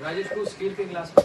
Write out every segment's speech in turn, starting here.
राजेश को स्टील के ग्लास में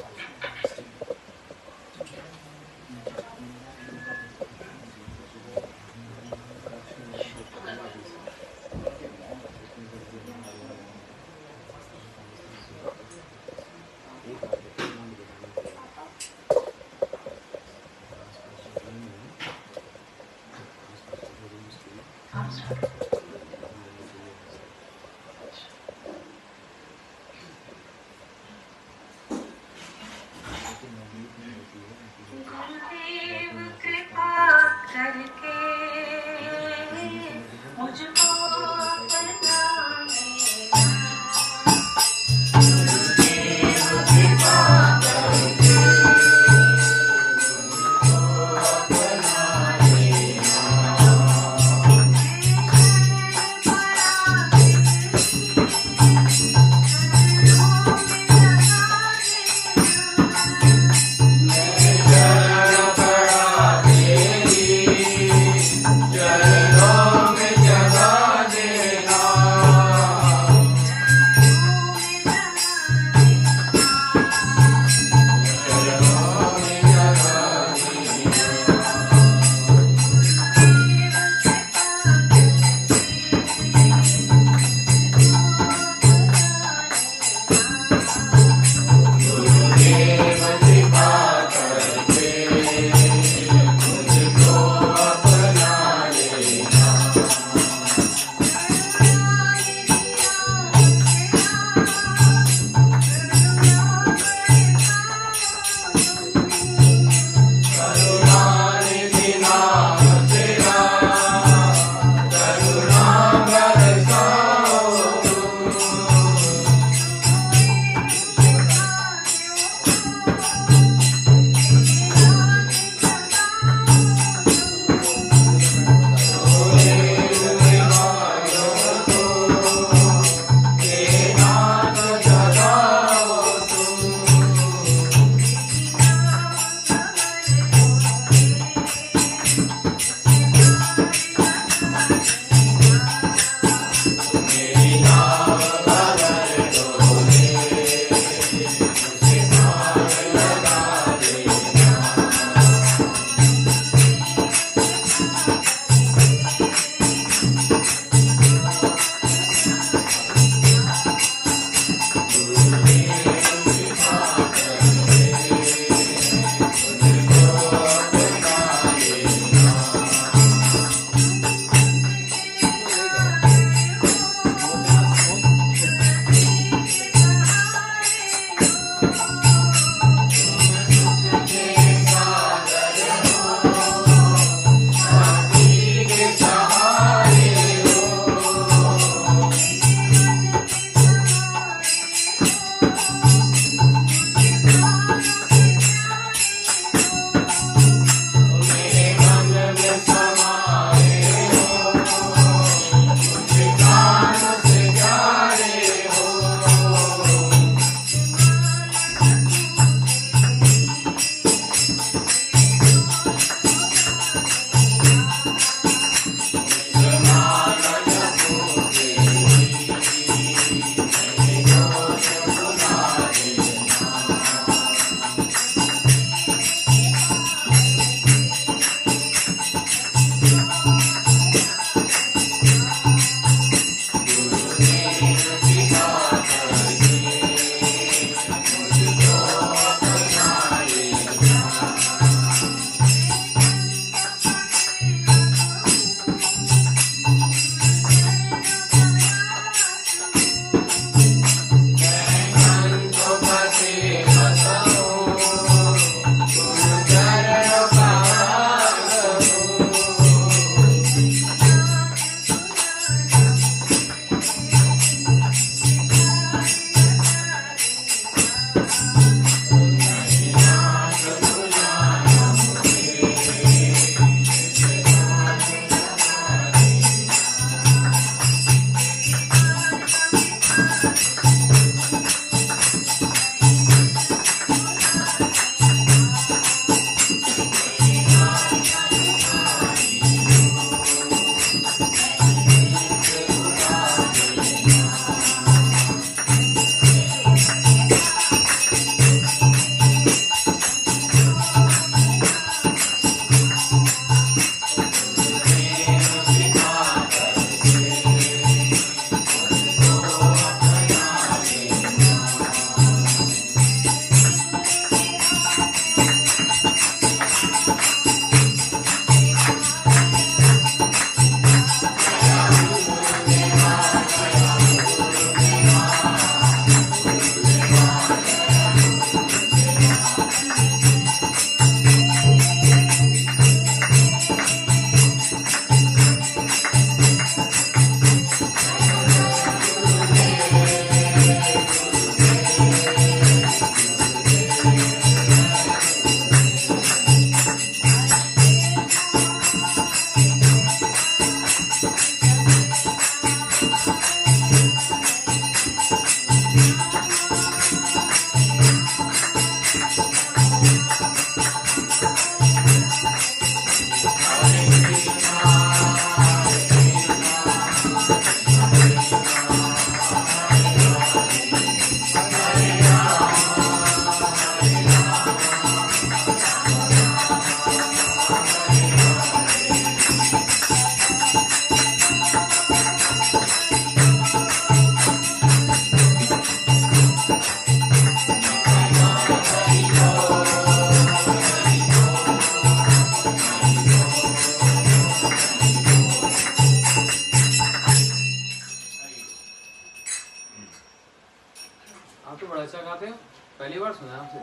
पहली बार सुना आपसे।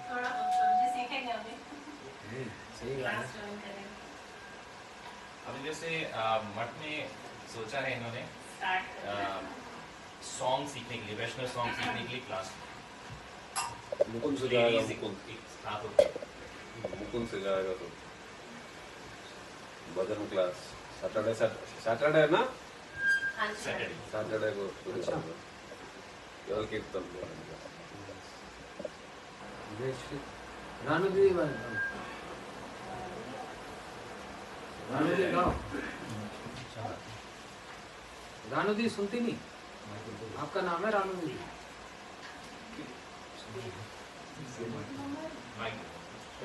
थोड़ा समझे, सीखेंगे अभी। सही बात है। अभी जैसे मठ में सोचा है इन्होंने स्टार्ट सॉन्ग सीखने के लिए, वैष्णव सॉन्ग सीखने के लिए क्लास मुकुंद से जाएगा, मुकुंद जाएगा तो भजन क्लास सैटरडे है ना, सैटरडे को केवल कीर्तन रानू दी गाओ। रानू दी सुनती नहीं, आपका नाम है रानू दी।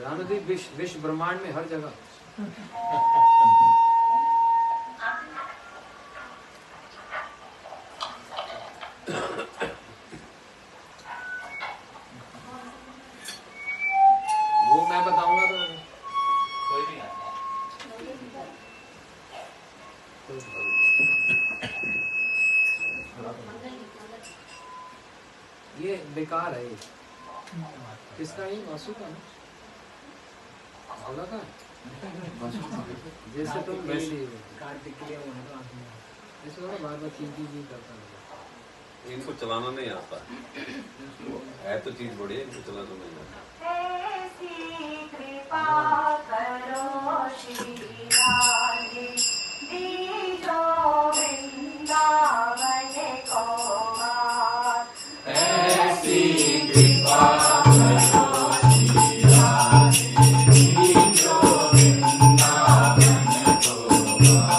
रानू दी विश्व ब्रह्मांड में हर जगह। वो मैं बताऊंगा तो कोई भी आता ये बेकार है। ये किसका? ये वासु का ना, भोला का। जैसे तुम वैसे ही इसको ना बार बार चीज करता है। इनको चलाना नहीं आता है तो चीज बढ़िया, इनको चलाना नहीं आता। ऐसी कृपा करो श्री राधे, दीजो वृंदावन को मात। ऐसी कृपा करो श्री राधे, दीजो वृंदावन को मात।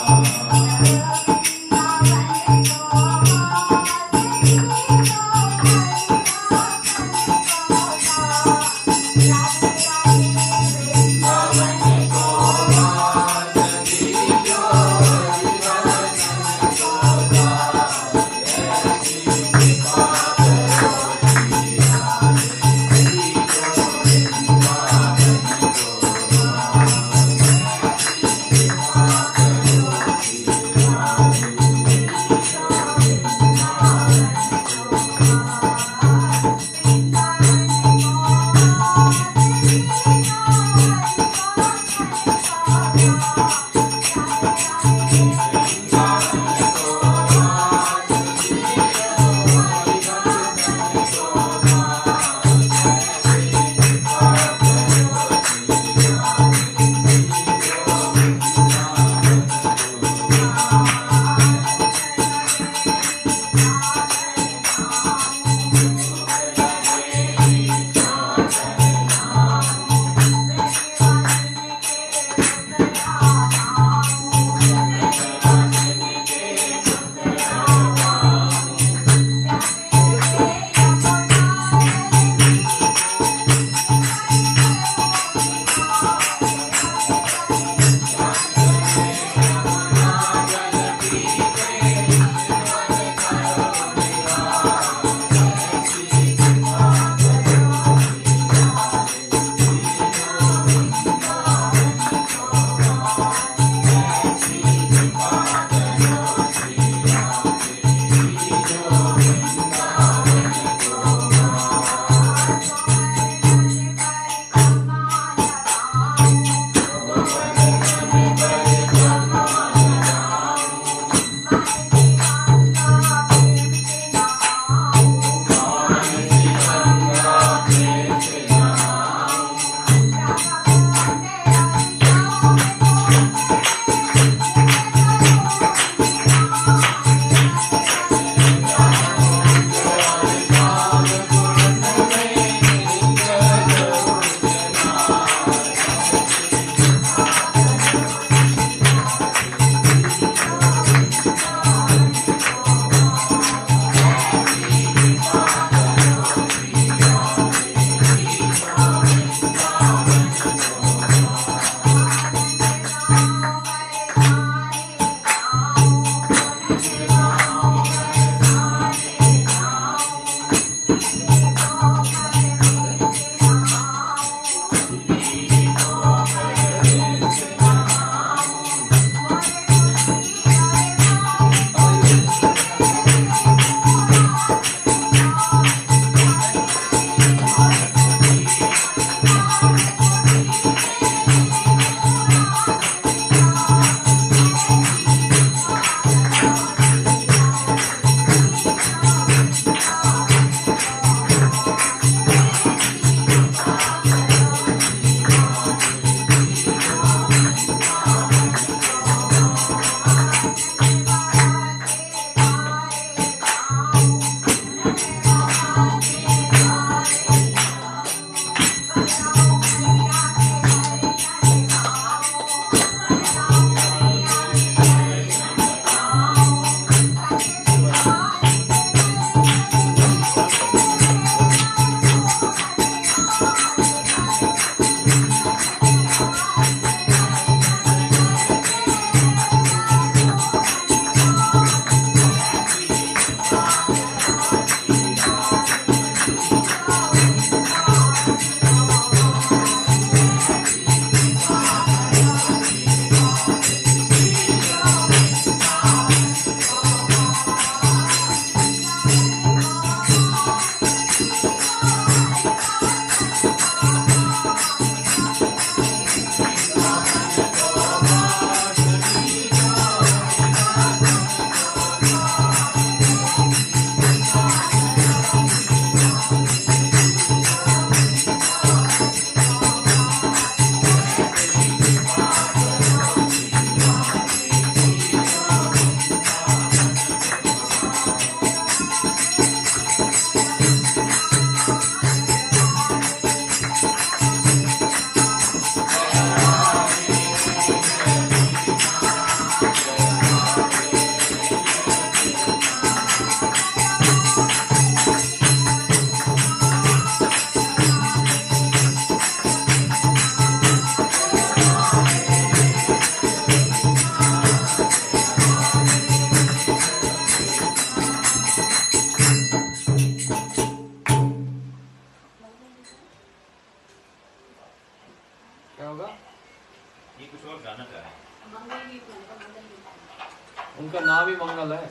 उनका नाम ही मंगल है,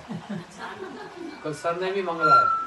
कल सरनेम भी मंगला है।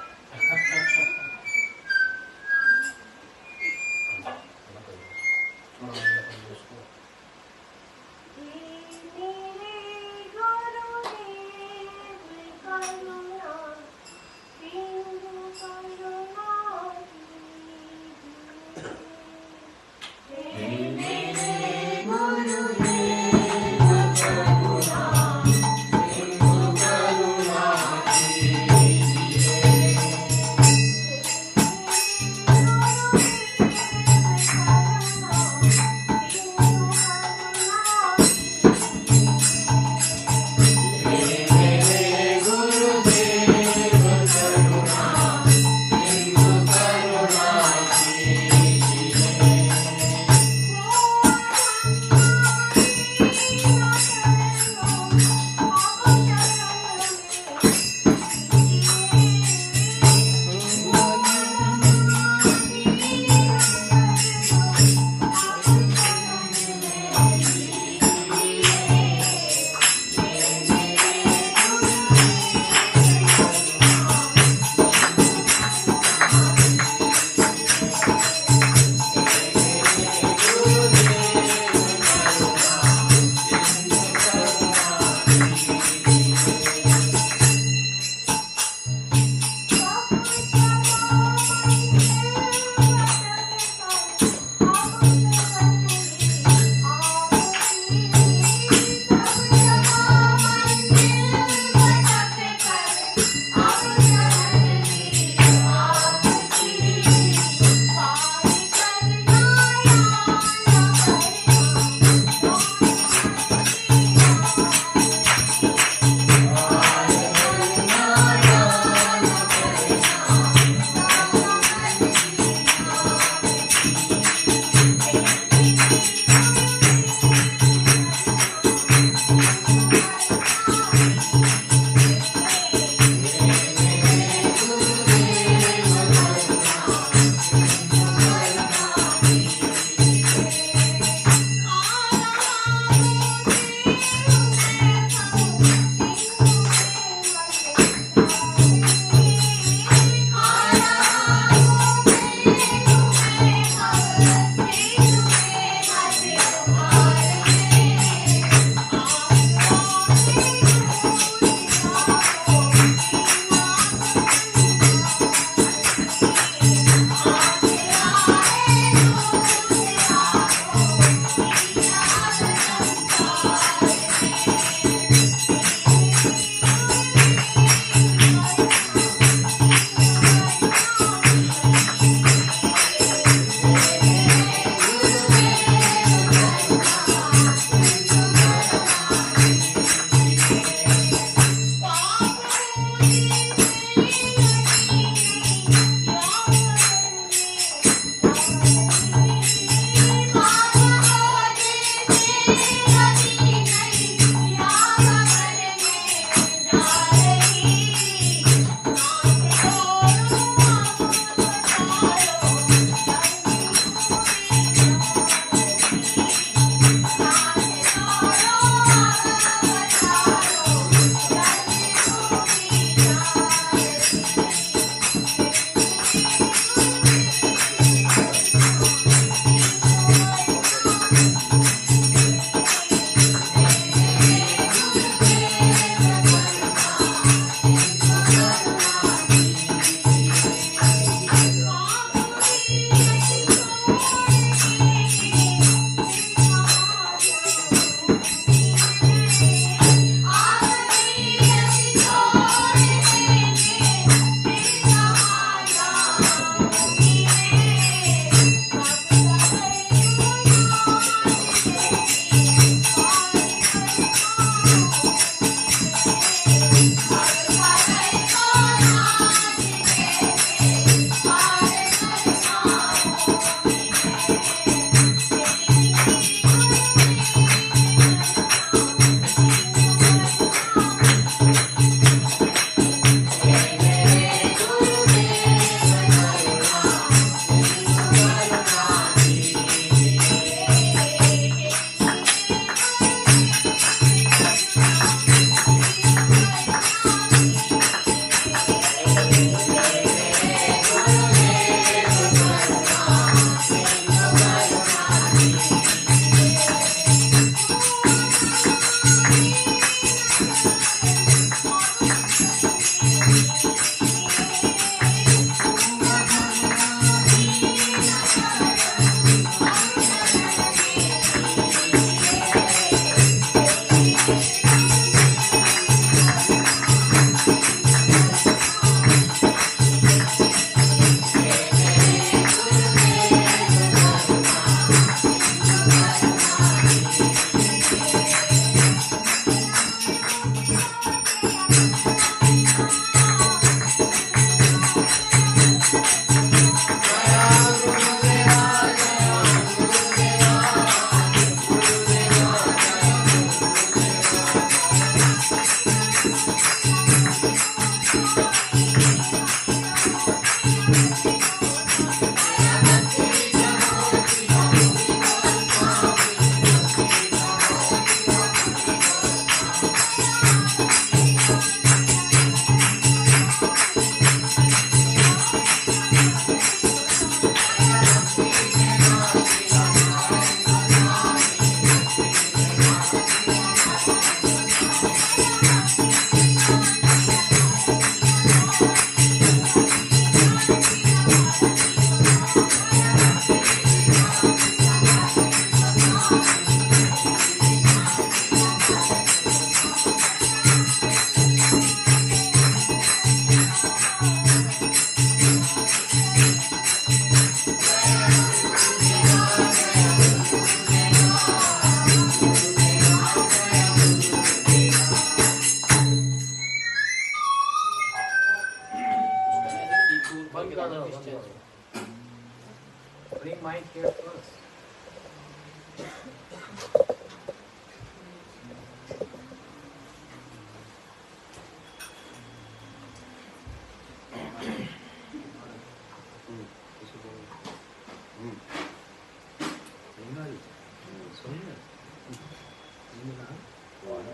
Wired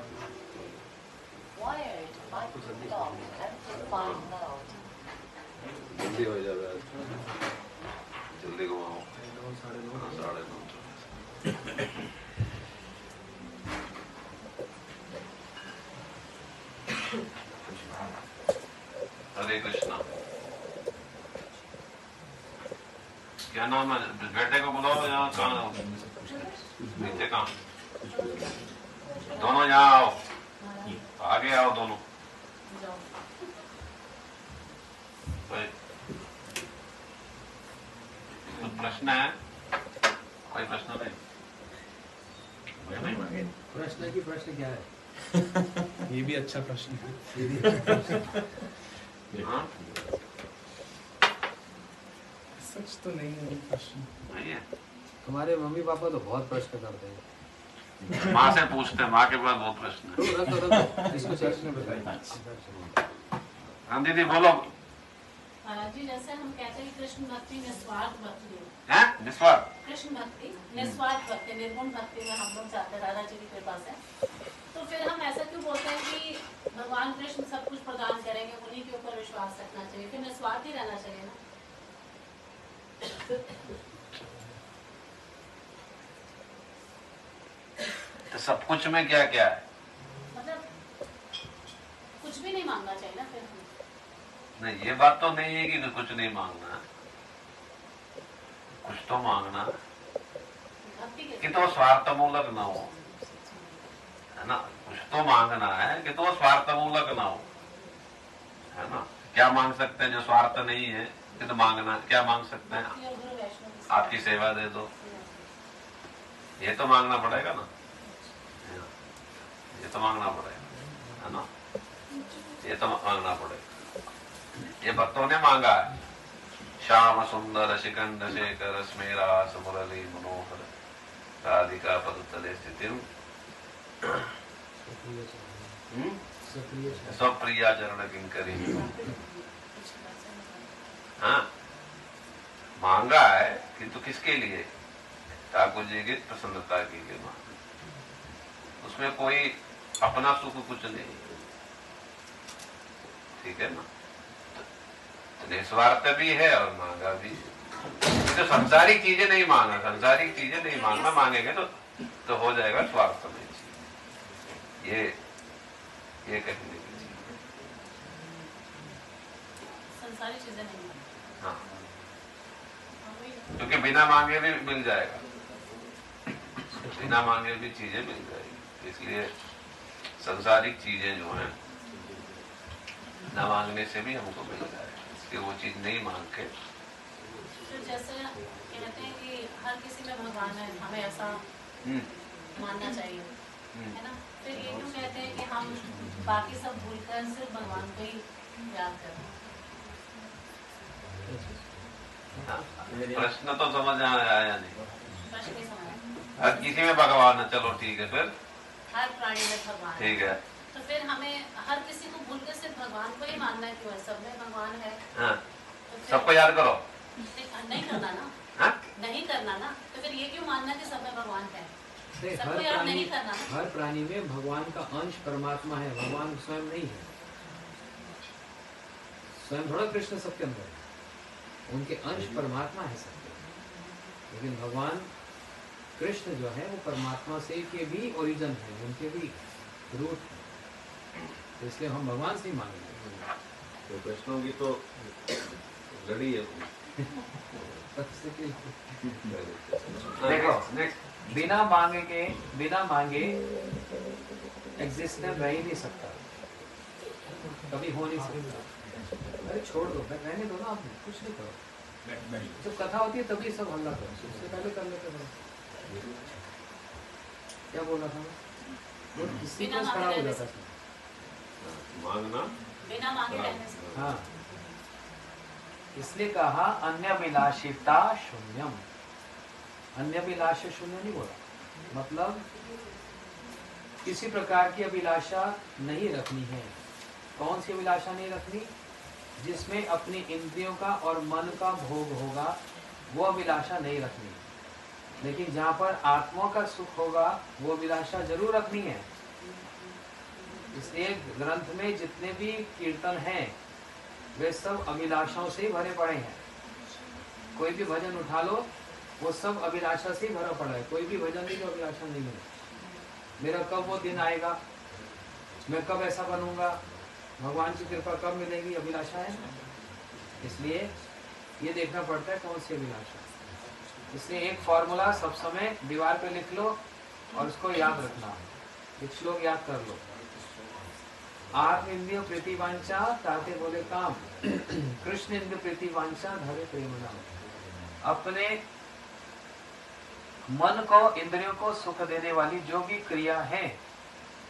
microphone amplified mode. जल्दी हो जाएगा, जल्दी घुमाओ। 9, 9:30 हाँ, 9:30। हरे कृष्णा। क्या नाम है बेटे को? बुलाओ यहाँ। कहाँ नीचे? कहाँ? दोनों यहाँ आओ, आगे आओ दोनों। कोई प्रश्न है? कोई प्रश्न नहीं? प्रश्न की प्रश्न क्या है? ये भी अच्छा प्रश्न है। हाँ? सच तो नहीं है ये प्रश्न। नहीं है। तुम्हारे मम्मी पापा तो बहुत प्रश्न करते हैं। माँ से पूछते हैं, माँ के पास बहुत प्रश्न है। रखो, इसको प्रश्न बताइए। हाँ दीदी बोलो। महाराज जी, जैसे हम कहते हैं कृष्ण भक्ति निस्वार्थ भक्ति हैं? निस्वार्थ? कृष्ण भक्ति निस्वार्थ भक्ति, निर्गुण भक्ति में हम लोग चाहते हैं दादा जी की कृपा से, तो फिर हम ऐसा क्यों बोलते हैं कि भगवान कृष्ण सब कुछ प्रदान करेंगे, उन्हीं के ऊपर विश्वास रखना चाहिए, फिर निस्वार्थ ही रहना चाहिए ना? तो सब कुछ में क्या क्या है? मतलब कुछ भी नहीं मांगना चाहिए ना फिर हमें। नहीं, ये बात तो नहीं है कि कुछ नहीं मांगना है, कुछ तो मांगना है, भक्ति कि के तो स्वार्थमूलक ना हो, है ना? कुछ तो मांगना है कि तो स्वार्थमूलक ना हो, है ना? क्या मांग सकते हैं जो स्वार्थ नहीं है? कि तो मांगना, क्या मांग सकते हैं? भक्ति और गुरु वैष्णव की आपकी सेवा दे दो, ये तो मांगना पड़ेगा ना, ये तो मांगना पड़ेगा, है ना? ये तो मांगना पड़ेगा। ये भक्तों ने मांगा है। श्याम सुंदर शिखंड शेखर स्मेरा मुरली मनोहर राधिका पदतले स्थिति स्वप्रिया चरण किंकरी। हाँ, मांगा है किंतु किसके लिए? ठाकुर जी की प्रसन्नता के लिए मांगा। उसमें कोई अपना सुख कुछ नहीं, ठीक है ना? निस्वार्थ भी है और मांगा भी है। तो संसारिक चीजें नहीं मांगा, संसारिक चीजें नहीं मांगना, मांगेंगे तो हो जाएगा स्वार्थ में। ये कहने की चीज। संसारी चीजें नहीं है। हाँ, क्योंकि बिना मांगे भी मिल जाएगा, बिना मांगे भी चीजें मिल जाएगी। इसलिए संसारिक चीजें जो हैं न मांगने से भी हमको मिल जाएगा, कि वो चीज नहीं मांग के। तो जैसे कहते हैं कि हर किसी में भगवान है, हमें ऐसा मानना चाहिए, है ना? फिर ये क्यों कहते हैं कि हम बाकी सब भूलकर सिर्फ भगवान को ही याद करें? प्रश्न तो समझ आया नहीं। प्रश्न नहीं समझ। हर किसी में भगवान है, चलो ठीक है, फिर हर प्राणी में भगवान है। ठीक है। तो फिर हमें हर किसी को भूल के सिर्फ भगवान को ही मानना है क्यों है? सब में भगवान है। हाँ, तो फिर सबको याद करो। नहीं करना ना, हाँ? नहीं करना ना, तो फिर ये क्यों मानना कि सब में भगवान है? नहीं, सबको याद नहीं करना ना। हर प्राणी में भगवान का अंश परमात्मा है, भगवान स्वयं नहीं है। स्वयं थोड़ा कृष्ण सबके अंदर है, उनके अंश परमात्मा है सबके। लेकिन भगवान कृष्ण जो है वो परमात्मा से के भी ओरिजिन है, उनके भी रूट है, तो इसलिए हम भगवान से ही मांगेंगे। तो कृष्णों की तो लड़ी है। देखो, बिना मांगे एग्जिस्टेंस रह ही नहीं सकता, कभी हो नहीं सकता। अरे छोड़ दो, रहने दो ना, आपने कुछ नहीं करो। जब कथा होती है तभी सब हल्ला करो, उससे पहले कर लेते हो। क्या बोला था? वो किसी को खड़ा हो जाता था। मांगना बिना मांगे रहने से। हाँ, इसलिए कहा अन्यभिलाषिता शून्यम। अन्यभिलाषा शून्य नहीं बोला, मतलब किसी प्रकार की अभिलाषा नहीं रखनी है। कौन सी अभिलाषा नहीं रखनी? जिसमें अपनी इंद्रियों का और मन का भोग होगा, वो अभिलाषा नहीं रखनी। लेकिन जहाँ पर आत्मा का सुख होगा वो अभिलाषा जरूर रखनी है। इसलिए ग्रंथ में जितने भी कीर्तन हैं वे सब अभिलाषाओं से ही भरे पड़े हैं। कोई भी भजन उठा लो वो सब अभिलाषा से ही भरा पड़ा है। कोई भी भजन नहीं जो अभिलाषा नहीं है। मेरा कब वो दिन आएगा, मैं कब ऐसा बनूंगा, भगवान की कृपा कब मिलेगी, अभिलाषा है। इसलिए ये देखना पड़ता है कौन सी अभिलाषा। इसलिए एक फॉर्मूला सब समय दीवार पे लिख लो और उसको याद रखना। एक श्लोक याद कर लो, आत्म इंद्रिय प्रीति वांछा ताते बोले काम, कृष्ण इंद्र प्रीति वांछा धरे प्रेम नाम। अपने मन को, इंद्रियों को सुख देने वाली जो भी क्रिया है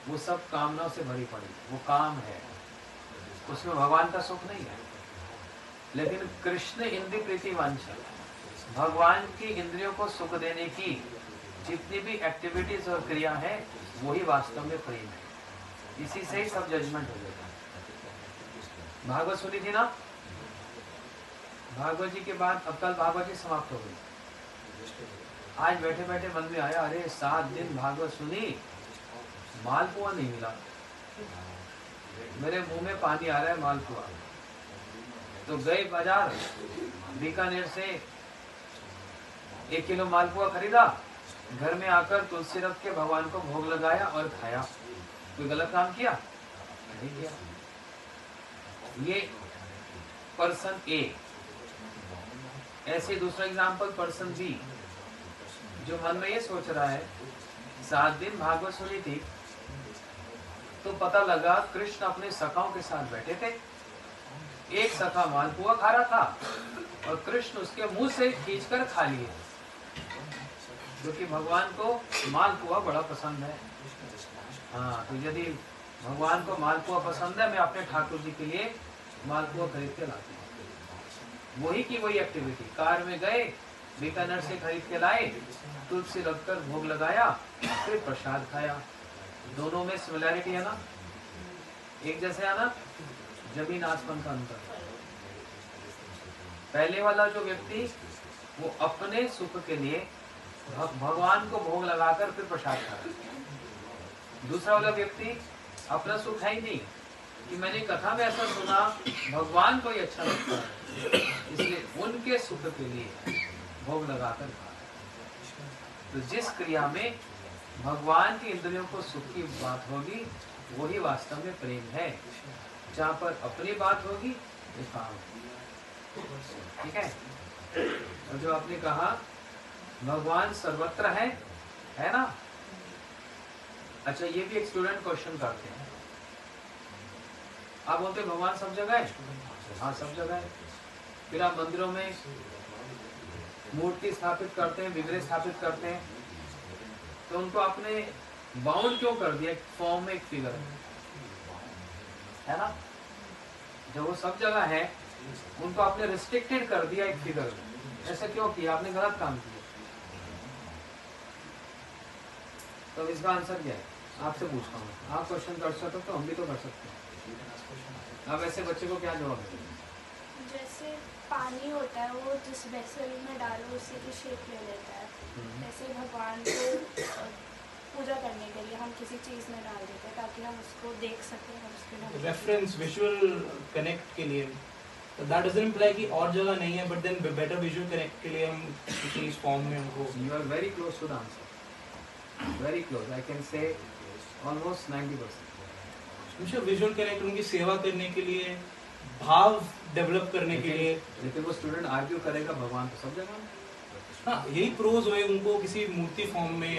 वो सब कामनाओं से भरी पड़ी, वो काम है, उसमें भगवान का सुख नहीं है। लेकिन कृष्ण इंद्रिय प्रीति वांछा, भगवान की इंद्रियों को सुख देने की जितनी भी एक्टिविटीज और क्रिया है वही वास्तव में प्रेम है। इसी से ही सब जजमेंट हो जाता है। भागवत सुनी थी ना, भागवत जी के बाद अब कल भागवत जी समाप्त हो गई। आज बैठे बैठे मन में आया, अरे 7 दिन भागवत सुनी, मालपुआ नहीं मिला, मेरे मुंह में पानी आ रहा है मालपुआ। तो गए बाजार, बीकानेर से 1 किलो मालपुआ खरीदा, घर में आकर तुलसी रख के भगवान को भोग लगाया और खाया। कोई गलत काम किया? नहीं किया। ये पर्सन ए। ऐसे दूसरा एग्जाम्पल पर्सन बी, जो मन में ये सोच रहा है 7 दिन भागवत सुनी थी तो पता लगा कृष्ण अपने सखाओं के साथ बैठे थे, एक सखा मालपुआ खा रहा था और कृष्ण उसके मुंह से खींचकर खा लिए, क्योंकि भगवान को मालपुआ बड़ा पसंद है। हाँ, तो यदि भगवान को मालपुआ पसंद है, मैं अपने ठाकुर जी के लिए मालपुआ खरीद के लाती हूँ। वही की वही एक्टिविटी, कार में गए, बीकानेर से खरीद के लाए, तुलसी रखकर भोग लगाया, फिर प्रसाद खाया। दोनों में सिमिलैरिटी है ना, एक जैसे है ना, जमीन आसमान का अंतर। पहले वाला जो व्यक्ति वो अपने सुख के लिए भगवान को भोग लगाकर फिर प्रसाद खा रहा है। दूसरा वाला व्यक्ति अपना सुख है ही नहीं, कि मैंने कथा में ऐसा सुना भगवान को ही अच्छा लगता है, इसलिए उनके सुख के लिए भोग लगाकर खा रहा है। तो जिस क्रिया में भगवान की इंद्रियों को सुख की बात होगी वही वास्तव में प्रेम है। जहाँ पर अपनी बात होगी वो काम, ठीक है। और जो आपने कहा भगवान सर्वत्र है ना। अच्छा, ये भी एक स्टूडेंट क्वेश्चन करते हैं, आप बोलते भगवान सब जगह है? हाँ, सब जगह है। फिर आप मंदिरों में मूर्ति स्थापित करते हैं, विग्रह स्थापित करते हैं, तो उनको आपने बाउंड क्यों कर दिया? एक फॉर्म में, एक फिगर है ना। जब वो सब जगह है उनको आपने रिस्ट्रिक्टेड कर दिया एक फिगर में, ऐसा क्यों किया? आपने गलत काम किया। तो इसका आंसर क्या है? आपसे पूछता हूँ, आप क्वेश्चन कर सकते हो तो हम भी तो कर सकते हैं। आप ऐसे बच्चे को क्या जवाब देंगे? जैसे पानी होता है वो जिस वेसल में डालो उसी की शेप ले लेता है, जैसे भगवान को पूजा करने के लिए हम किसी चीज़ में डाल देते हैं ताकि हम उसको देख सकें, हम उसके रेफरेंस विजुअल कनेक्ट के लिए। तो दैट डजंट इम्प्लाई कि और जगह नहीं है, but then better visual connect के लिए हम किसी इस फॉर्म में उनको। You are very close to the answer, very close, I can say almost 90%। Visual connect उनकी सेवा करने के लिए, भाव डेवलप करने के लिए। लेकिन वो स्टूडेंट आर्ग्यू करेगा भगवान तो सब जगह। हाँ, यही प्रोज हुए उनको किसी मूर्ति फॉर्म में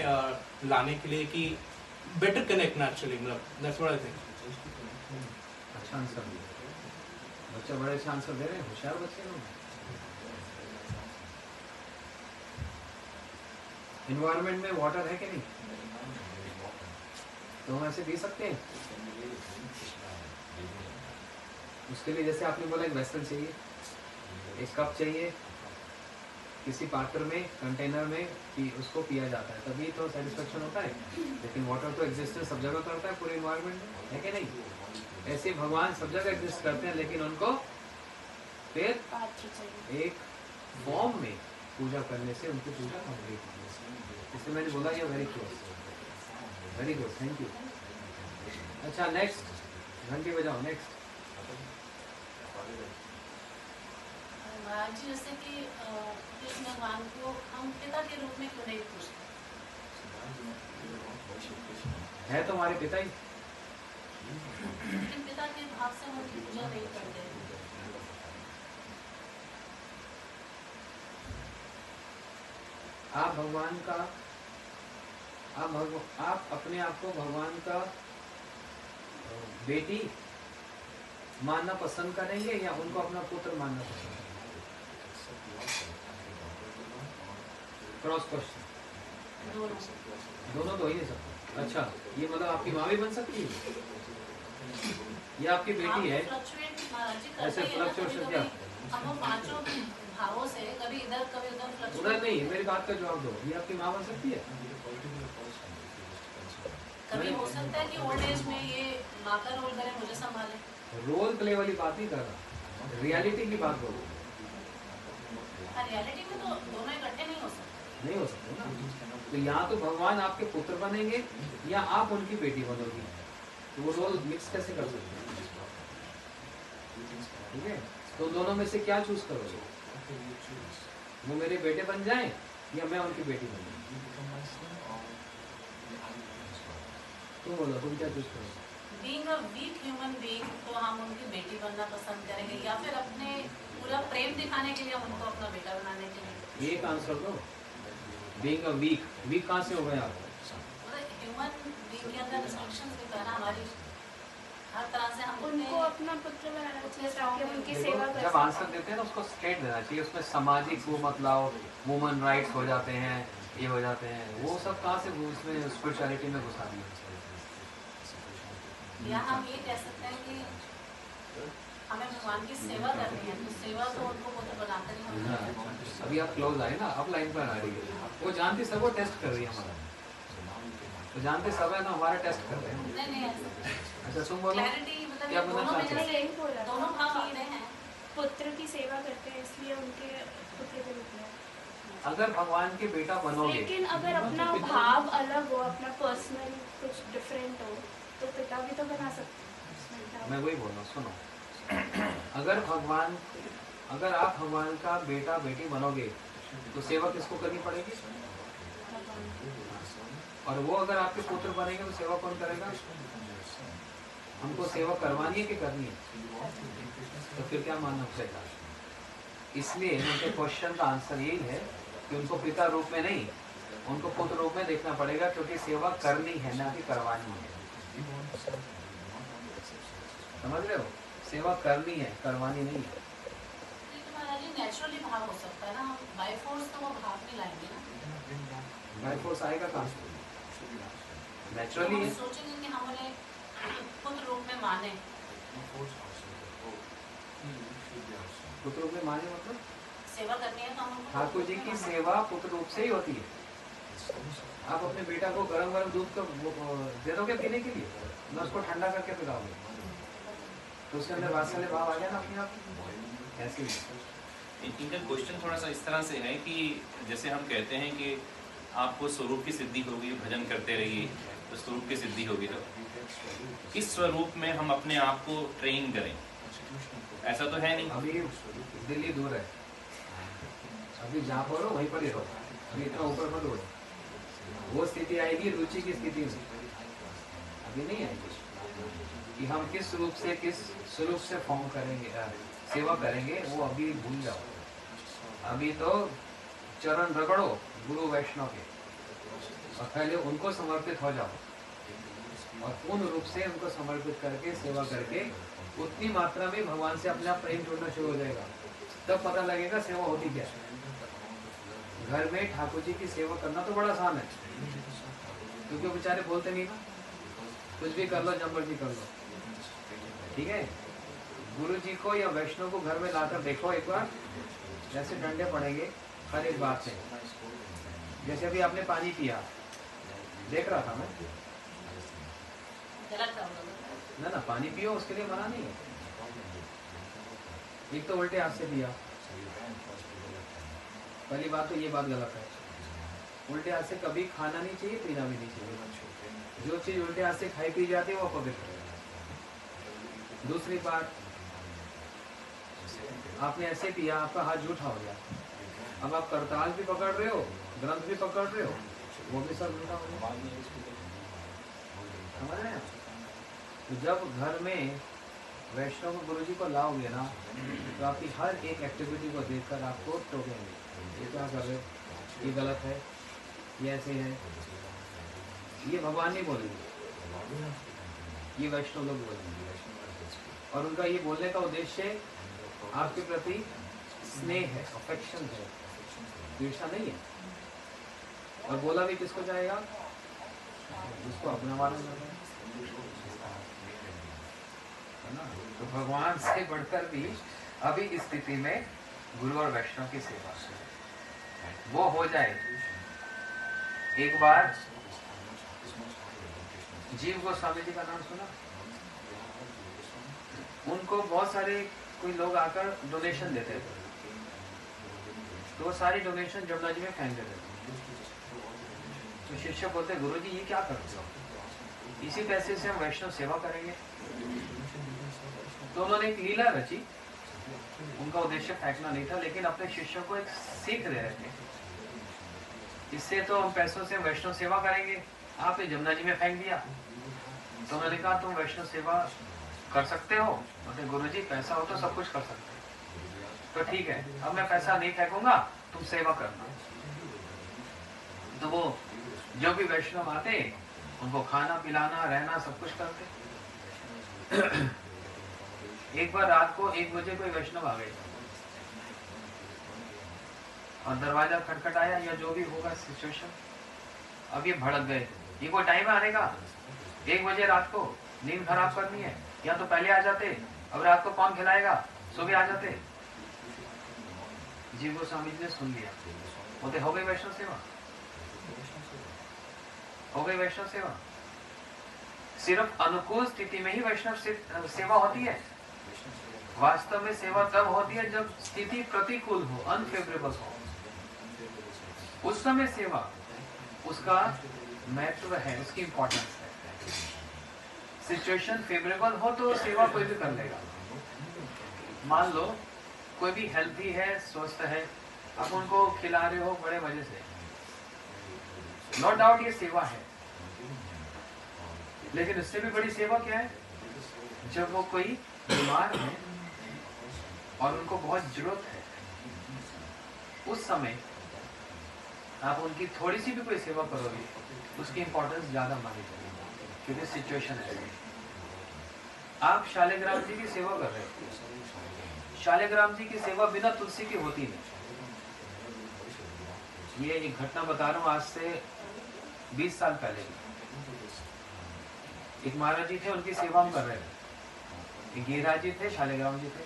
लाने के लिए कि बेटर कनेक्ट नेचुरली, मतलब दैट्स व्हाट आई थिंक। अच्छा आंसर दिया बच्चा, बड़े अच्छा आंसर दे रहे हैं, होशियार बच्चे लोग। इन्वायरमेंट में वाटर है कि नहीं? तो हम ऐसे पी सकते हैं। उसके लिए जैसे आपने बोला एक वेसल चाहिए, एक कप चाहिए, किसी पात्र में, कंटेनर में कि उसको पिया जाता है, तभी तो सेटिस्फेक्शन होता है। लेकिन वाटर तो एग्जिस्टेंस सब जगह करता है पूरे इन्वायरमेंट में, है कि नहीं? ऐसे भगवान सब जगह एग्जिस्ट करते हैं, लेकिन उनको फिर एक फॉर्म में पूजा करने से उनकी पूजा कंप्लीट होती है। इसलिए मैंने बोला ये very close, very good, thank you. अच्छा, अच्छा नेक्स्ट, घंटी बजाओ नेक्स्ट। महाराज जी जैसे कि कृष्ण भगवान को हम पिता के रूप में क्यों नहीं पूछते? है तो हमारे पिता ही। लेकिन पिता के भाव से हम उनकी पूजा नहीं करते। आप भगवान का आप अपने आप को भगवान का बेटी मानना पसंद करेंगे या उनको अपना पुत्र मानना पसंद करेंगे? Cross question. दोनों तो ही नहीं सकते। अच्छा, ये मतलब आपकी माँ भी बन सकती है? ये आपकी बेटी है? ऐसे फ्लक्चुएशन क्या? हम पांचों भावों से कभी इधर कभी उधर उधर नहीं, मेरी बात का जवाब दो। ये आपकी माँ बन सकती है? कभी हो सकता है कि ओल्ड एज में ये माँ का रोल करे, मुझे संभाले। रोल प्ले वाली बात नहीं कर रहा, रियलिटी की बात बोलो। रियलिटी में तो दोनों इकट्ठे नहीं हो सकते। नहीं हो सकते ना। तो यहाँ तो भगवान आपके पुत्र बनेंगे या आप उनकी बेटी बनोगी, तो वो रोल मिक्स कैसे कर सकते हैं? ठीक है, तो दोनों में से क्या चूज करोगे? वो मेरे बेटे बन जाएं या मैं उनकी बेटी बन जाऊं? तुम बोलो, तुम क्या चूज करोगे? Being a weak human being, तो हम उनकी बेटी बनना पसंद करेंगे या फिर अपने पूरा प्रेम दिखाने के लिए हम उनको अपना बेटा बनाने के लिए? एक आंसर दो। बीइंग अ वीक कहाँ से हो गए आप? ह्यूमन बीइंग के अंदर रिस्ट्रिक्शंस भी है ना हमारी, हर तरह से हम उनको अपना पुत्र बनाना चाहिए ताकि हम उनकी सेवा कर जब आंसर देते हैं ना उसको स्ट्रेट देना चाहिए। उसमें सामाजिक वो मत लाओ, वुमन राइट्स हो जाते हैं, ये हो जाते हैं, वो सब कहाँ से उसमें स्पिरिचुअलिटी में घुसा दिया। या हम ये कह सकते हैं कि हमें भगवान की सेवा करनी है, तो सेवा तो उनको पुत्र बनाकर ही हम करेंगे। अभी आप क्लोज आए ना, अब लाइन पर आ रही है। वो जानती सब वो टेस्ट कर रही है हमारा, तो जानते सब है ना हमारा टेस्ट कर रहे हैं। नहीं अच्छा तुम बोलो, क्लैरिटी मतलब क्या ये बोलना दोनों में चाहते हो? जैसे दोनों भाव आते हैं। पुत्र की सेवा करते हैं इसलिए उनके पुत्र के रूप में। अगर भगवान के बेटा बनोगे, लेकिन अगर अपना भाव अलग हो, अपना पर्सनल कुछ डिफरेंट हो, तो पिता भी तो बना सकते हैं। मैं वही बोल रहा हूँ, सुनो। अगर आप भगवान का बेटा बेटी बनोगे तो सेवा किसको करनी पड़ेगी? और वो अगर आपके पुत्र बनेंगे तो सेवा कौन करेगा? हमको सेवा करवानी है कि करनी है? तो फिर क्या मानना पड़ेगा? इसलिए उनके क्वेश्चन का आंसर यही है कि उनको पिता रूप में नहीं, उनको पुत्र रूप में देखना पड़ेगा, क्योंकि सेवा करनी है ना कि करवानी है। समझ रहे हो? सेवा करनी है, करवानी नहीं है। नेचुरली भाव हो सकता है ना, हम बाय फोर्स तो वो भाव नहीं लाएंगे ना। बाय फोर्स आएगा कहाँ से? नेचुरली हम सोचेंगे कि हम उन्हें पुत्र रूप में माने। पुत्र रूप में माने मतलब सेवा करनी है तो हम उनको ठाकुर जी की सेवा पुत्र रूप से ही होती है। आप अपने बेटा को गरम गरम दूध को दे दोगे पीने के लिए, ना उसको ठंडा करके पिलाओगे, तो उसके अंदर वात्सल्य भाव आ गया ना अपने आप। ऐसे ही इनका क्वेश्चन थोड़ा सा इस तरह से है कि जैसे हम कहते हैं कि आपको स्वरूप की सिद्धि होगी, भजन करते रहिए तो स्वरूप की सिद्धि होगी, तो किस स्वरूप में हम अपने आप को ट्रेन करें? ऐसा तो है नहीं। अभी दिल्ली दूर है, अभी जहाँ पर हो वहीं पर ही रहो, अभी इतना ऊपर मत उड़ो। वो स्थिति आएगी रुचि की स्थिति में, अभी नहीं आएगी कि हम किस रूप से किस स्वरूप से फॉर्म करेंगे, सेवा करेंगे, वो अभी भूल जाओ। अभी तो चरण रगड़ो गुरु वैष्णव के और पहले उनको समर्पित हो जाओ और पूर्ण रूप से उनको समर्पित करके सेवा करके उतनी मात्रा में भगवान से अपने आप प्रेम जोड़ना शुरू हो जाएगा। तब पता लगेगा सेवा होती क्या है। घर में ठाकुर जी की सेवा करना तो बड़ा आसान है, क्योंकि बेचारे बोलते नहीं ना, कुछ भी कर लो, जब मर्जी कर लो, ठीक है। गुरु जी को या वैष्णव को घर में लाकर देखो एक बार, जैसे डंडे पड़ेंगे हर एक बात से। जैसे अभी आपने पानी पिया, देख रहा था मैं, ना पानी पियो, उसके लिए मना नहीं है। एक तो उल्टे हाथ से पिया, पहली बात तो ये बात गलत है। उल्टे हाथ से कभी खाना नहीं चाहिए, पीना भी नहीं चाहिए। जो चीज उल्टे हाथ से खाई पी जाती है वो पवित्र है। दूसरी बात, आपने ऐसे पिया, आपका हाथ जूठा हो गया, अब आप करताल भी पकड़ रहे हो, ग्रंथ भी पकड़ रहे हो, वो भी सब जूठा हो गया। समझ रहे हैं? तो जब घर में वैष्णव गुरु जी को लाओगे ना, तो आपकी हर एक एक्टिविटी को देखकर आपको टोकेंगे, ये क्या कर रहे हो, ये गलत है, ये ऐसे है। ये भगवान नहीं बोलेंगे, ये वैष्णव लोग बोलेंगे। और उनका ये बोलने का उद्देश्य आपके प्रति स्नेह है, अफेक्शन है, ईर्षा नहीं है। और बोला भी किसको जाएगा, जिसको अपना माना जाता है ना। तो भगवान से बढ़कर भी अभी इस स्थिति में गुरु और वैष्णव की सेवा वो हो जाए। एक बार जीव गोस्वामी जी का नाम सुना? उनको बहुत सारे कोई लोग आकर डोनेशन देते थे, तो वो सारी डोनेशन जमुना जी में फेंक देते थे। तो शिष्य बोलते, गुरु जी ये क्या करते हो, इसी पैसे से हम वैष्णव सेवा करेंगे। तो उन्होंने एक लीला रची, उनका उद्देश्य फेंकना नहीं था, लेकिन अपने शिष्यों को एक सीख दे रहे थे। इससे तो हम पैसों से वैष्णव सेवा करेंगे, आपने जमुना जी में फेंक दिया। तो उन्होंने कहा तुम वैष्णव सेवा कर सकते हो? बोलते गुरु जी पैसा हो तो सब कुछ कर सकते हैं। तो ठीक है, अब मैं पैसा नहीं फेंकूंगा, तुम सेवा करना। तो वो जो भी वैष्णव आते उनको खाना पिलाना रहना सब कुछ करते। एक बार रात को 1 बजे कोई वैष्णव आ गए और दरवाजा खटखटाया या जो भी होगा सिचुएशन। अब ये भड़क गए, ये कोई टाइम है आने का? 1 बजे रात को नींद खराब करनी है, या तो पहले आ जाते, अब रात को कौन खिलाएगा, सुबह आ जाते। जीव गोस्वामी जी ने सुन लिया, बोलते हो गई वैष्णव सेवा, हो गई वैष्णव सेवा। सिर्फ अनुकूल स्थिति में ही वैष्णव सेवा होती है। वास्तव में सेवा तब होती है जब स्थिति प्रतिकूल हो, अनफेवरेबल हो, उस समय सेवा उसका महत्व है, उसकी इंपॉर्टेंस है। सिचुएशन फेवरेबल हो तो सेवा कोई भी कर लेगा। मान लो कोई भी हेल्थी है, स्वस्थ है, आप उनको खिला रहे हो बड़े मजे से, नो डाउट ये सेवा है। लेकिन इससे भी बड़ी सेवा क्या है, जब वो कोई बीमार है और उनको बहुत जरूरत है, उस समय आप उनकी थोड़ी सी भी कोई सेवा करोगे, उसकी इंपॉर्टेंस ज्यादा मानी जाएगी, क्योंकि सिचुएशन है। आप शालिग्राम जी की सेवा कर रहे हो, शालिग्राम जी की सेवा बिना तुलसी की होती नहीं। ये एक घटना बता रहा हूँ, आज से 20 साल पहले एक महाराज जी थे, उनकी सेवा हम कर रहे थे। एक गिरिराज जी थे, शालिग्राम जी थे।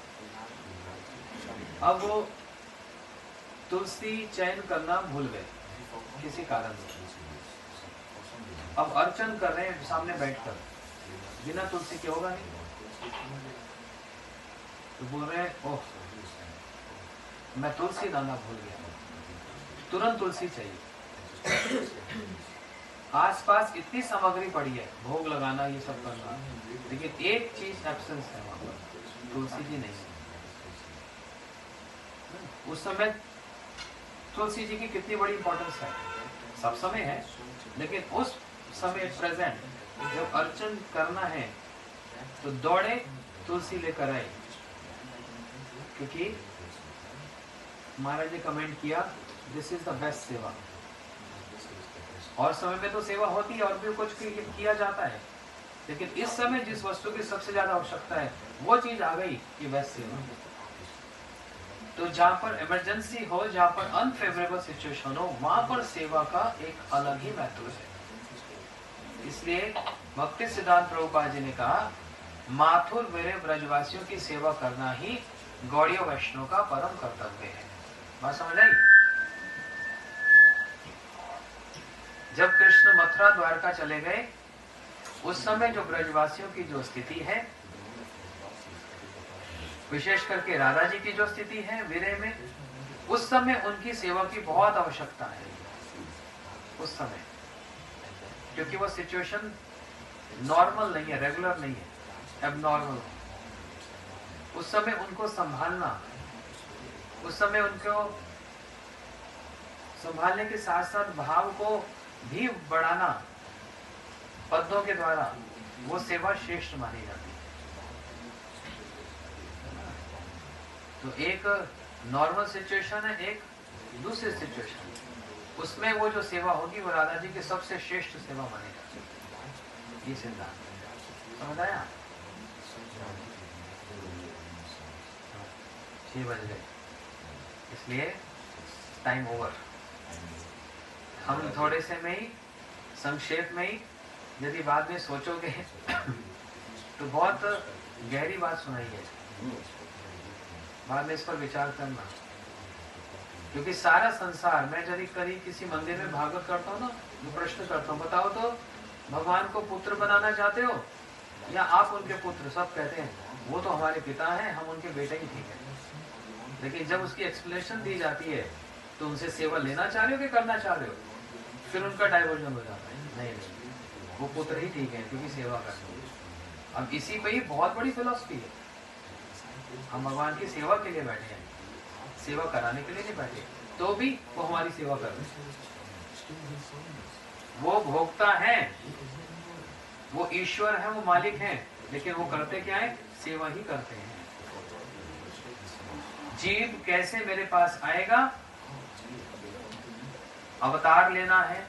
अब वो तुलसी चयन करना भूल गए किसी कारण से। अब अर्चन कर रहे हैं सामने बैठकर, बिना तुलसी के होगा नहीं। तो बोल रहे हैं, ओह मैं तुलसी लाना भूल गया, तुरंत तुलसी चाहिए। आसपास इतनी सामग्री पड़ी है, भोग लगाना ये सब करना, लेकिन एक चीज एब्सेंस है वहां पर, तुलसी जी नहीं। उस समय तुलसी जी की कितनी बड़ी इंपॉर्टेंस है, सब समय है, लेकिन उस समय प्रेजेंट जब अर्चन करना है तो दौड़े तुलसी लेकर आए, क्योंकि महाराज ने कमेंट किया दिस इज द बेस्ट सेवा। और समय में तो सेवा होती है और भी कुछ किया जाता है, लेकिन इस समय जिस वस्तु की सबसे ज्यादा आवश्यकता है वो चीज आ गई, ये बेस्ट सेवा। तो जहाँ पर इमरजेंसी हो, जहाँ पर अनफेवरेबल सिचुएशन हो, वहां पर सेवा का एक अलग ही महत्व है। इसलिए भक्ति सिद्धांत प्रभुपाद जी ने कहा, माथुर मेरे ब्रजवासियों की सेवा करना ही गौड़ीय वैष्णव का परम कर्तव्य है। बात समझ आई? जब कृष्ण मथुरा द्वारका चले गए, उस समय जो ब्रजवासियों की जो स्थिति है, विशेष करके राधा जी की जो स्थिति है विरह में, उस समय उनकी सेवा की बहुत आवश्यकता है। उस समय क्योंकि वो सिचुएशन नॉर्मल नहीं है, रेगुलर नहीं है, एबनॉर्मल है। उस समय उनको संभालना, उस समय उनको संभालने के साथ साथ भाव को भी बढ़ाना पदों के द्वारा, वो सेवा श्रेष्ठ मानी जाती है। तो एक नॉर्मल सिचुएशन है, एक दूसरी सिचुएशन, उसमें वो जो सेवा होगी वो राधा जी की सबसे श्रेष्ठ सेवा मानी जाती है। ये सिद्धांत समझ आया? 6 बज गए, इसलिए टाइम ओवर। हम थोड़े से में ही, संक्षेप में ही, यदि बाद में सोचोगे तो बहुत गहरी बात सुनाई है, बाद में इस पर विचार करना। क्योंकि सारा संसार, मैं यदि कभी किसी मंदिर में भागवत करता हूँ ना, मैं प्रश्न करता हूँ, बताओ तो भगवान को पुत्र बनाना चाहते हो या आप उनके पुत्र? सब कहते हैं वो तो हमारे पिता हैं, हम उनके बेटे ही ठीक है। लेकिन जब उसकी एक्सप्लेनेशन दी जाती है तो उनसे सेवा लेना चाह रहे हो कि करना चाह रहे हो? फिर उनका डाइवर्जन हो जाता है, नहीं नहीं वो पुत्र ही ठीक है क्योंकि सेवा करनी है। अब इसी पे ही बहुत बड़ी फिलॉसफी है। हम भगवान की सेवा के लिए बैठे हैं, सेवा कराने के लिए नहीं बैठे, तो भी वो हमारी सेवा कर रहे हैं। वो भोक्ता है, वो ईश्वर है, वो मालिक है, लेकिन वो करते क्या है? सेवा ही करते हैं। जीव कैसे मेरे पास आएगा? अवतार लेना है,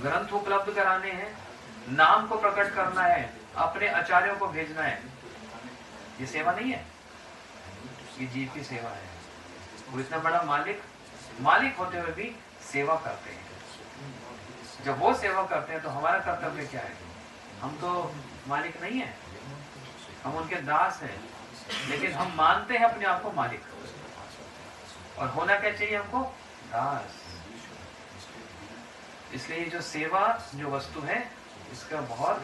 ग्रंथ उपलब्ध कराने हैं, नाम को प्रकट करना है, अपने आचार्यों को भेजना है। ये सेवा नहीं है, ये जीव की सेवा है। वो इतना बड़ा मालिक होते हुए भी सेवा करते हैं। जब वो सेवा करते हैं तो हमारा कर्तव्य क्या है? हम तो मालिक नहीं है, हम उनके दास हैं, लेकिन हम मानते हैं अपने आप को मालिक। और होना क्या चाहिए हमको? दास। इसलिए जो सेवा जो वस्तु है, इसका बहुत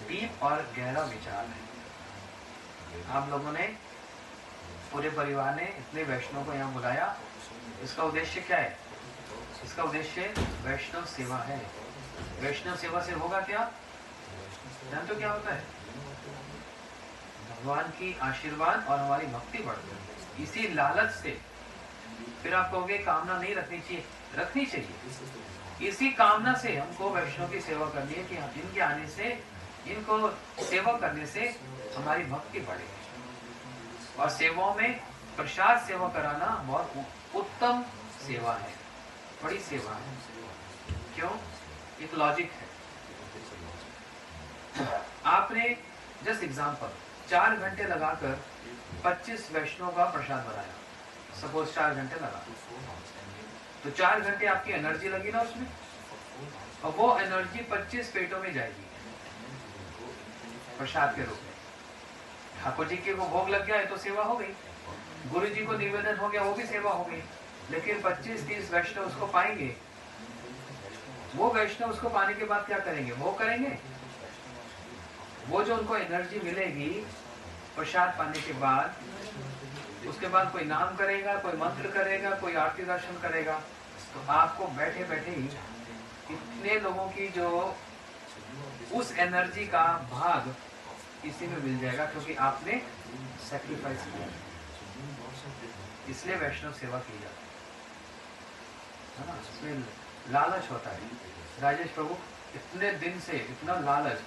डीप और गहरा विचार है। आप लोगों ने, पूरे परिवार ने इतने वैष्णव को यहाँ बुलाया, इसका उद्देश्य क्या है? इसका उद्देश्य वैष्णव सेवा है। वैष्णव सेवा से होगा क्या? जान तो क्या होता है? भगवान की आशीर्वाद और हमारी भक्ति बढ़ती है। इसी लालच से फिर आप कहोगे कामना नहीं रखनी चाहिए, रखनी चाहिए। इसी कामना से हमको वैष्णव की सेवा करनी है कि इनके आने से, इनको सेवा करने से हमारी भक्ति बढ़े। और सेवाओं में प्रसाद सेवा कराना बहुत उत्तम सेवा है, बड़ी सेवा है। क्यों? एक लॉजिक है। आपने जस्ट एग्जांपल 4 घंटे लगाकर 25 वैष्णव का प्रसाद बनाया, सपोज 4 घंटे लगा, तो 4 घंटे आपकी एनर्जी लगी ना उसमें, और वो एनर्जी 25 पेटों में जाएगी प्रसाद के रूप में। ठाकुर जी के को भोग लग गया है तो सेवा हो गई, गुरु जी को निवेदन हो गया, वो भी सेवा हो गई। लेकिन 25-30 वैष्णव उसको पाएंगे, वो वैष्णव उसको पाने के बाद क्या करेंगे? भोग करेंगे। वो जो उनको एनर्जी मिलेगी प्रसाद पाने के बाद, उसके बाद कोई नाम करेगा, कोई मंत्र करेगा, कोई आरती दर्शन करेगा, तो आपको बैठे बैठे ही इतने लोगों की जो उस एनर्जी का भाग इसी में मिल जाएगा, क्योंकि आपने सैक्रिफाइस किया। इसलिए वैष्णव सेवा की जाती है ना, इसमें लालच होता है। राजेश प्रभु इतने दिन से इतना लालच,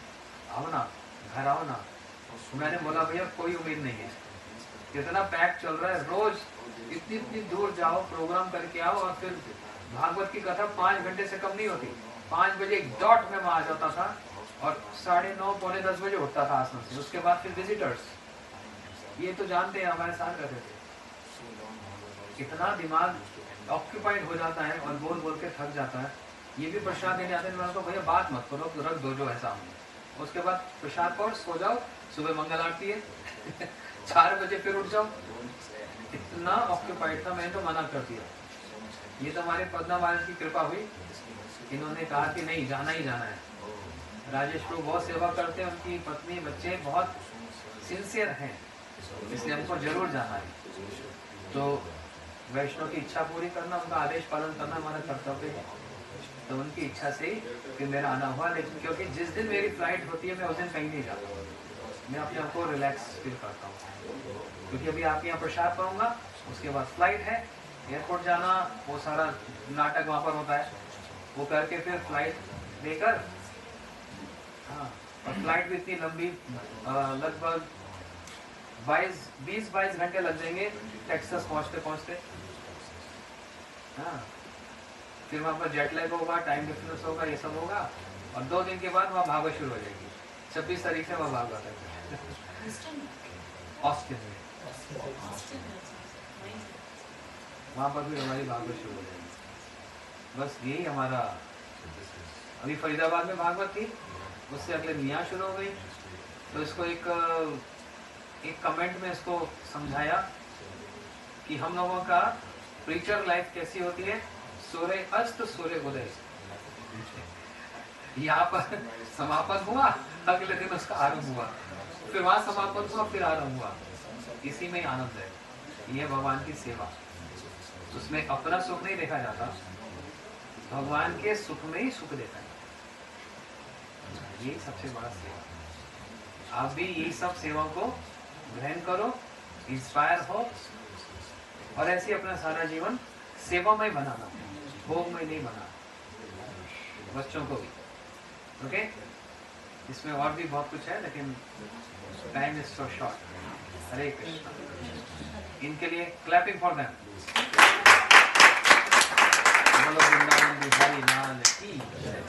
आओ ना घर आओ ना। मैंने बोला भैया कोई उम्मीद नहीं है, कितना पैक चल रहा है, रोज इतनी दूर जाओ, प्रोग्राम करके आओ, और फिर भागवत की कथा 5 घंटे से कम नहीं होती। 5 बजे डॉट में वहां आ जाता था और 9:30 पौने 10 बजे उठता था आश्रम से। उसके बाद फिर विजिटर्स, ये तो जानते हैं, हमारे साथ रहते थे। कितना दिमाग ऑक्यूपाइड हो जाता है और बोल बोल के थक जाता है। ये भी प्रसाद देने आते हैं, तो भैया बात मत करो, रख दो जो है सामने। उसके बाद प्रसाद पाओ, सो जाओ, सुबह मंगल आरती है 4 बजे फिर उठ जाओ। इतना ऑक्यूपाइड था, मैंने तो मना कर दिया। ये तो हमारे पद्मा महाराज की कृपा हुई, इन्होंने कहा कि नहीं, जाना ही जाना है। राजेश प्रभु बहुत सेवा करते हैं, उनकी पत्नी बच्चे बहुत सिंसियर हैं, इसलिए हमको जरूर जाना है। तो वैष्णव की इच्छा पूरी करना, उनका आदेश पालन करना हमारा कर्तव्य है। तो उनकी इच्छा से कि मेरा आना हुआ, लेकिन क्योंकि जिस दिन मेरी फ्लाइट होती है मैं उस दिन कहीं नहीं जाता, मैं अपने आप को रिलैक्स फील करता हूँ, क्योंकि अभी आपके यहाँ प्रसाद पाऊंगा, उसके बाद फ्लाइट है, एयरपोर्ट जाना, वो सारा नाटक वहाँ पर होता है, वो करके फिर फ्लाइट लेकर, हाँ, और फ्लाइट भी इतनी लंबी, लगभग 20-22 घंटे लग जाएंगे टेक्सास पहुँचते पहुँचते। हाँ, फिर वहाँ पर जेट लैग होगा, टाइम डिफरेंस होगा, ये सब होगा, और 2 दिन के बाद वहाँ भागवत शुरू हो जाएगी। 26 तारीख से वहाँ भागवत है ऑस्टिन में, वहाँ पर भी हमारी भागवत शुरू हो जाएगी। बस यही हमारा, अभी फरीदाबाद में भागवत थी, उससे अगले दिन यहाँ शुरू हो गई, तो इसको एक कमेंट में इसको समझाया कि हम लोगों का प्रीचर लाइफ कैसी होती है, सूर्य अस्त सूर्य उदय, यहाँ पर समापन हुआ, अगले दिन उसका आरंभ हुआ, फिर वहां समापन हुआ, फिर आरंभ हुआ, इसी में आनंद है। ये भगवान की सेवा, उसमें अपना सुख नहीं देखा जाता, भगवान के सुख में ही सुख देखा जाता, ये सबसे बड़ा सेवा। आप भी यही सब सेवा को ग्रहण करो, इंस्पायर हो, और ऐसे अपना सारा जीवन सेवामय बनाना, भोगमय नहीं बनाना, बच्चों को भी। ओके, इसमें और भी बहुत कुछ है, लेकिन टाइम इज सो शॉर्ट। हरे कृष्णा। इनके लिए क्लैपिंग फॉर देम। बोलो वृंदावन बिहारी लाल की जय।